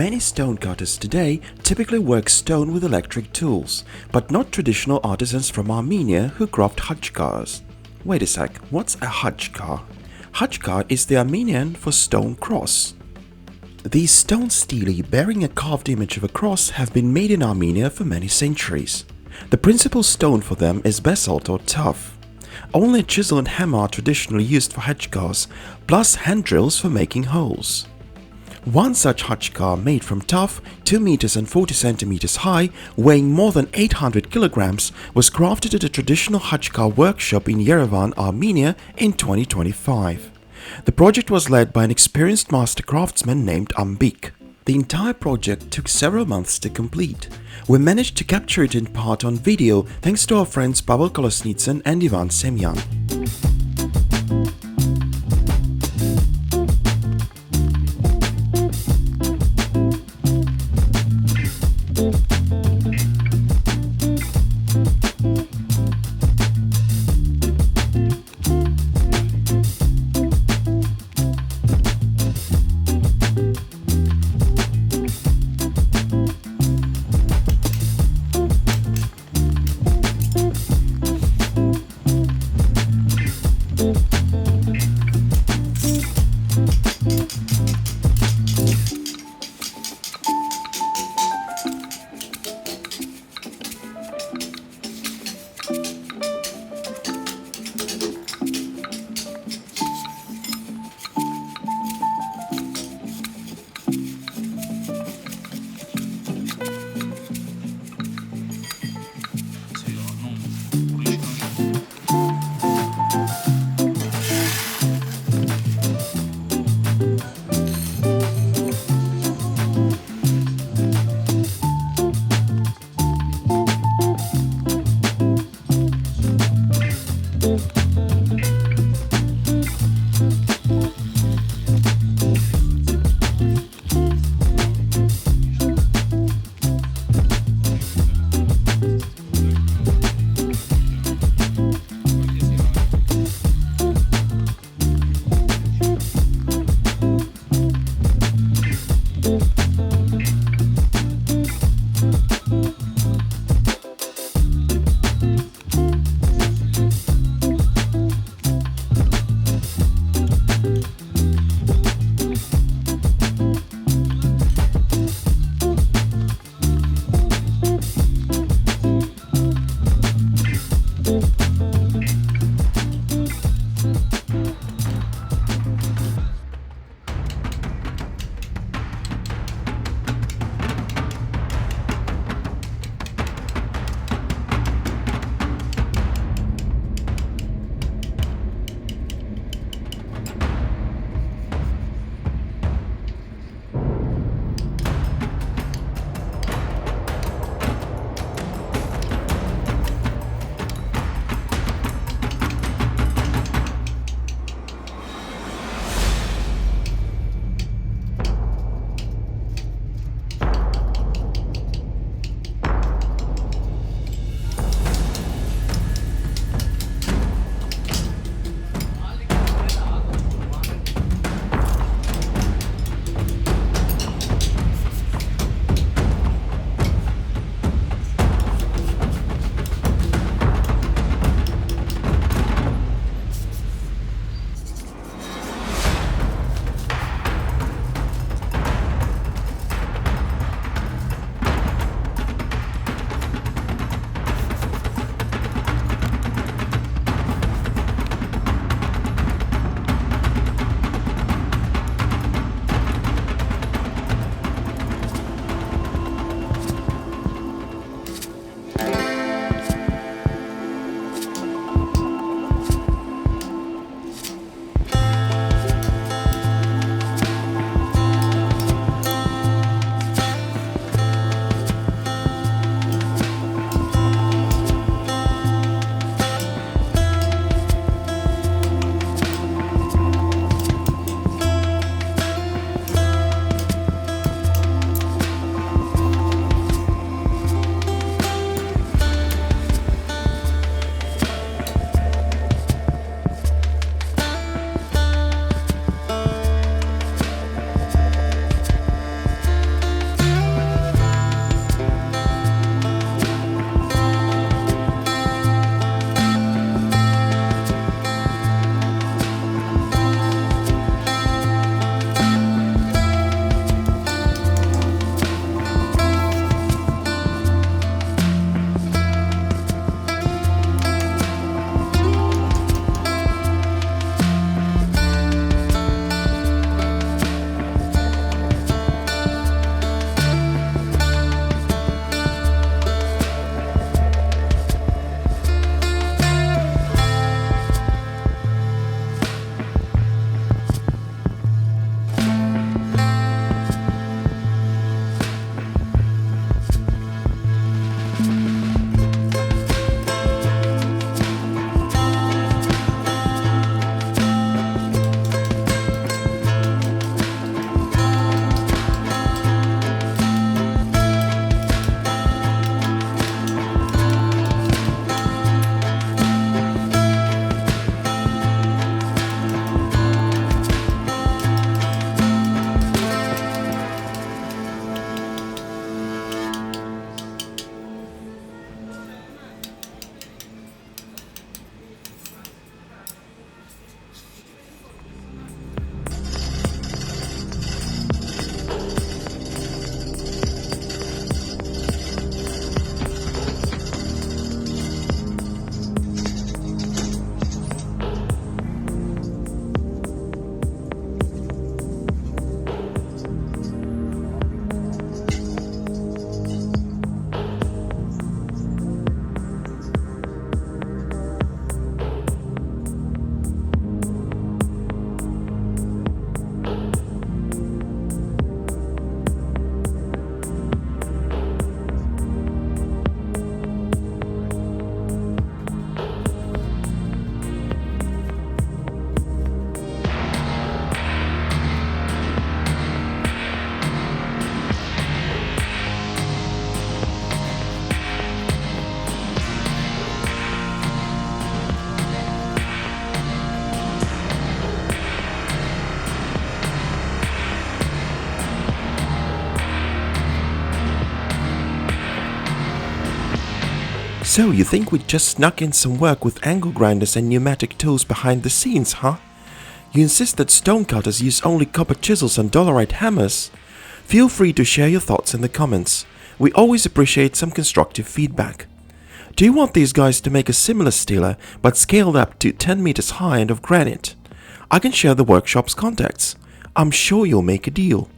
Many stonecutters today typically work stone with electric tools, but not traditional artisans from Armenia who craft khachkars. Wait a sec, what's a khachkar? Khachkar is the Armenian for stone cross. These stone stelae bearing a carved image of a cross have been made in Armenia for many centuries. The principal stone for them is basalt or tuff. Only a chisel and hammer are traditionally used for khachkars, plus hand drills for making holes. One such khachkar made from tuff, 2 meters and 40 centimeters high, weighing more than 800 kilograms, was crafted at a traditional khachkar workshop in Yerevan, Armenia in 2025. The project was led by an experienced master craftsman named Ambik. The entire project took several months to complete. We managed to capture it in part on video thanks to our friends Pavel Kolosnitsyn and Semyan. So you think we just snuck in some work with angle grinders and pneumatic tools behind the scenes, huh? You insist that stonecutters use only copper chisels and dolerite hammers? Feel free to share your thoughts in the comments. We always appreciate some constructive feedback. Do you want these guys to make a similar stela but scaled up to 10 meters high and of granite? I can share the workshop's contacts. I'm sure you'll make a deal.